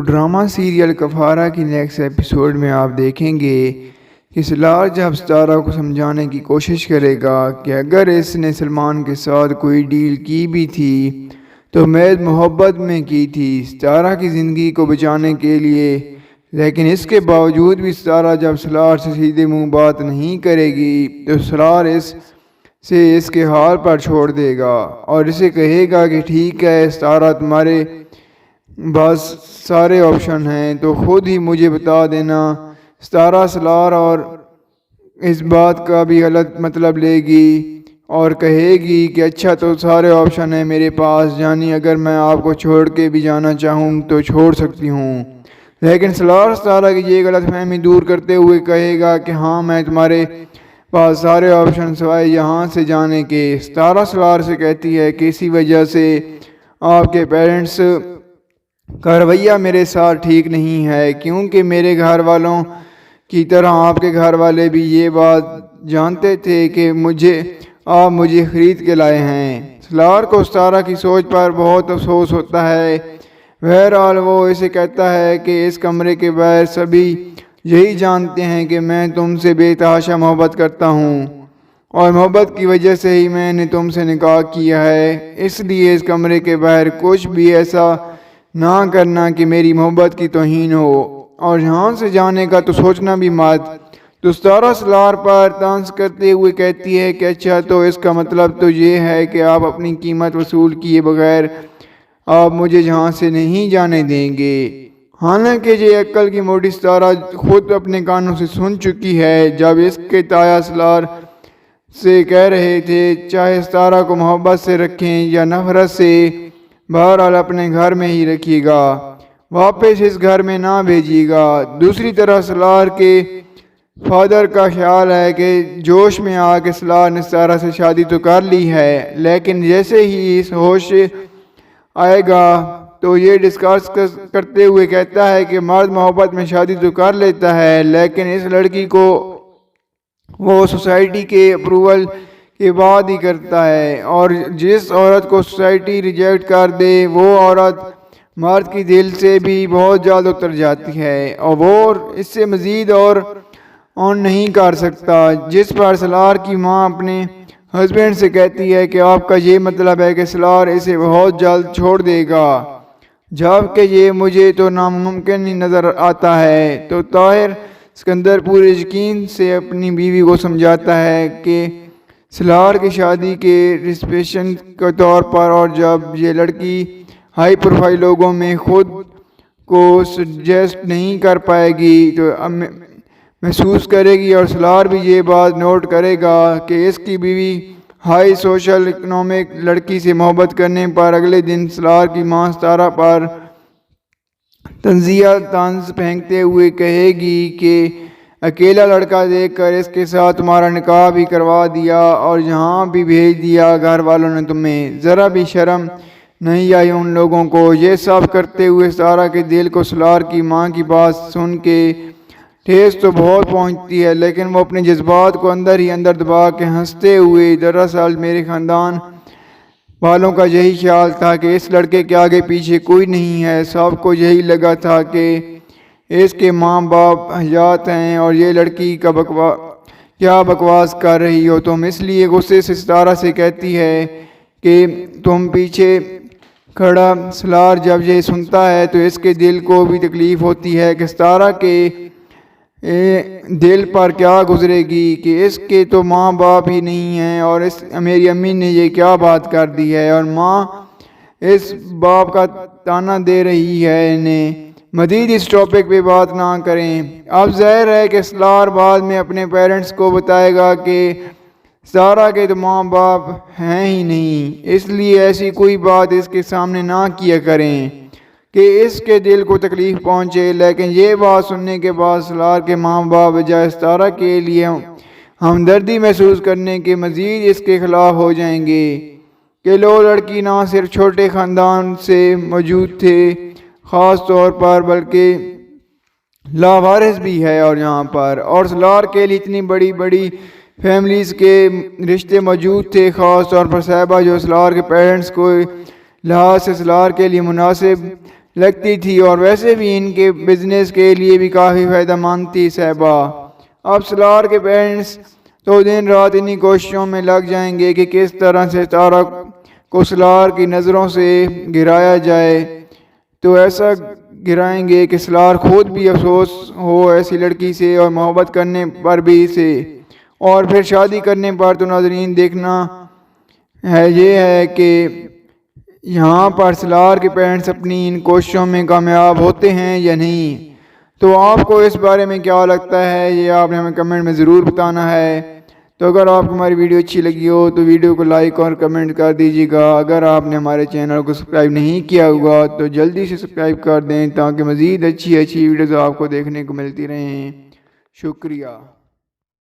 تو drama serial کفارہ کی نیکسٹ ایپیسوڈ میں آپ دیکھیں گے کہ سلار جب ستارہ کو سمجھانے کی کوشش کرے گا کہ اگر اس نے سلمان کے ساتھ کوئی ڈیل کی بھی تھی تو محض محبت میں کی تھی ستارہ کی زندگی کو بچانے کے لیے، لیکن اس کے باوجود بھی ستارہ جب سلار سے سیدھے منہ بات نہیں کرے گی تو سلار اس کے حال پر چھوڑ دے گا اور اسے کہے گا کہ ٹھیک ہے ستارہ، تمہارے بس سارے آپشن ہیں تو خود ہی مجھے بتا دینا۔ ستارہ سلار اور اس بات کا بھی غلط مطلب لے گی اور کہے گی کہ اچھا تو سارے آپشن ہیں میرے پاس، یعنی اگر میں آپ کو چھوڑ کے بھی جانا چاہوں تو چھوڑ سکتی ہوں۔ لیکن سلار ستارہ کی یہ غلط فہمی دور کرتے ہوئے کہے گا کہ ہاں میں تمہارے پاس سارے آپشن سوائے یہاں سے جانے کے۔ ستارہ سلار سے کہتی ہے کہ اسی وجہ سے آپ کے پیرنٹس کا رویہ میرے ساتھ ٹھیک نہیں ہے، کیونکہ میرے گھر والوں کی طرح آپ کے گھر والے بھی یہ بات جانتے تھے کہ آپ مجھے خرید کے لائے ہیں۔ سلار کو ستارہ کی سوچ پر بہت افسوس ہوتا ہے، بہرحال وہ اسے کہتا ہے کہ اس کمرے کے باہر سبھی یہی جانتے ہیں کہ میں تم سے بے تحاشا محبت کرتا ہوں اور محبت کی وجہ سے ہی میں نے تم سے نکاح کیا ہے، اس لیے اس کمرے کے باہر کچھ بھی ایسا نہ کرنا کہ میری محبت کی توہین ہو، اور یہاں سے جانے کا تو سوچنا بھی مت۔ تو ستارہ سلار پر طنز کرتے ہوئے کہتی ہے کہ اچھا تو اس کا مطلب تو یہ ہے کہ آپ اپنی قیمت وصول کیے بغیر آپ مجھے یہاں سے نہیں جانے دیں گے۔ حالانکہ یہ عقل کی موٹی ستارہ خود اپنے کانوں سے سن چکی ہے جب اس کے تایا سلار سے کہہ رہے تھے چاہے ستارہ کو محبت سے رکھیں یا نفرت سے، بہرحال اپنے گھر میں ہی رکھیے گا، واپس اس گھر میں نہ بھیجیے گا۔ دوسری طرف سلار کے فادر کا خیال ہے کہ جوش میں آ کے سلار نے ستارہ سے شادی تو کر لی ہے، لیکن جیسے ہی اس ہوش آئے گا تو یہ ڈسکس کرتے ہوئے کہتا ہے کہ مرد محبت میں شادی تو کر لیتا ہے، لیکن اس لڑکی کو وہ سوسائٹی کے اپروول کے بعد ہی کرتا ہے، اور جس عورت کو سوسائٹی ریجیکٹ کر دے وہ عورت مرد کی دل سے بھی بہت جلد اتر جاتی ہے اور وہ اس سے مزید اور آن نہیں کر سکتا۔ جس پر سلار کی ماں اپنے ہسبینڈ سے کہتی ہے کہ آپ کا یہ مطلب ہے کہ سلار اسے بہت جلد چھوڑ دے گا، جبکہ یہ مجھے تو ناممکن ہی نظر آتا ہے۔ تو طاہر سکندر پورے یقین سے اپنی بیوی کو سمجھاتا ہے کہ سلار کی شادی کے ریسپشن کے طور پر، اور جب یہ لڑکی ہائی پروفائل لوگوں میں خود کو سجیسٹ نہیں کر پائے گی تو محسوس کرے گی، اور سلار بھی یہ بات نوٹ کرے گا کہ اس کی بیوی ہائی سوشل اکنامک لڑکی سے محبت کرنے پر اگلے دن سلار کی ماں ستارہ پر طنزیہ طنز پھینکتے ہوئے کہے گی کہ اکیلا لڑکا دیکھ کر اس کے ساتھ تمہارا نکاح بھی کروا دیا اور یہاں بھی بھیج دیا، گھر والوں نے تمہیں ذرا بھی شرم نہیں آئی ان لوگوں کو۔ یہ سب کرتے ہوئے ستارہ کے دل کو سلار کی ماں کی بات سن کے ٹھیس تو بہت پہنچتی ہے، لیکن وہ اپنے جذبات کو اندر ہی اندر دبا کے ہنستے ہوئے دراصل میرے خاندان والوں کا یہی خیال تھا کہ اس لڑکے کے آگے پیچھے کوئی نہیں ہے، سب کو یہی لگا تھا کہ اس کے ماں باپ حیات ہیں اور یہ لڑکی کا کیا بکواس کر رہی ہو تم۔ اس لیے غصے سے ستارہ سے کہتی ہے کہ تم پیچھے کھڑا۔ سلار جب یہ سنتا ہے تو اس کے دل کو بھی تکلیف ہوتی ہے کہ ستارہ کے دل پر کیا گزرے گی کہ اس کے تو ماں باپ ہی نہیں ہیں اور میری امی نے یہ کیا بات کر دی ہے، اور ماں اس باپ کا تانا دے رہی ہے انہیں۔ مزید اس ٹاپک پہ بات نہ کریں۔ اب ظاہر ہے کہ سلار بعد میں اپنے پیرنٹس کو بتائے گا کہ ستارہ کے تو ماں باپ ہیں ہی نہیں، اس لیے ایسی کوئی بات اس کے سامنے نہ کیا کریں کہ اس کے دل کو تکلیف پہنچے۔ لیکن یہ بات سننے کے بعد سلار کے ماں باپ بجائے ستارہ کے لیے ہمدردی محسوس کرنے کے مزید اس کے خلاف ہو جائیں گے کہ لو لڑکی نہ صرف چھوٹے خاندان سے موجود تھے خاص طور پر، بلکہ لاوارث بھی ہے اور یہاں پر، اور سلار کے لیے اتنی بڑی بڑی فیملیز کے رشتے موجود تھے، خاص طور پر صاحبہ جو سلار کے پیرنٹس کو لحاظ سے سلار کے لیے مناسب لگتی تھی اور ویسے بھی ان کے بزنس کے لیے بھی کافی فائدہ مند تھی صاحبہ۔ اب سلار کے پیرنٹس تو دن رات انہی کوششوں میں لگ جائیں گے کہ کس طرح سے ستارہ کو سلار کی نظروں سے گرایا جائے، تو ایسا گرائیں گے کہ سلار خود بھی افسوس ہو ایسی لڑکی سے، اور محبت کرنے پر بھی سے، اور پھر شادی کرنے پر تو ناظرین دیکھنا ہے یہ ہے کہ یہاں پر سلار کے پیرنٹس اپنی ان کوششوں میں کامیاب ہوتے ہیں یا نہیں۔ تو آپ کو اس بارے میں کیا لگتا ہے، یہ آپ نے ہمیں کمنٹ میں ضرور بتانا ہے۔ تو اگر آپ کو ہماری ویڈیو اچھی لگی ہو تو ویڈیو کو لائک اور کمنٹ کر دیجیے گا۔ اگر آپ نے ہمارے چینل کو سبسکرائب نہیں کیا ہوا تو جلدی سے سبسکرائب کر دیں تاکہ مزید اچھی ویڈیوز آپ کو دیکھنے کو ملتی رہیں۔ شکریہ۔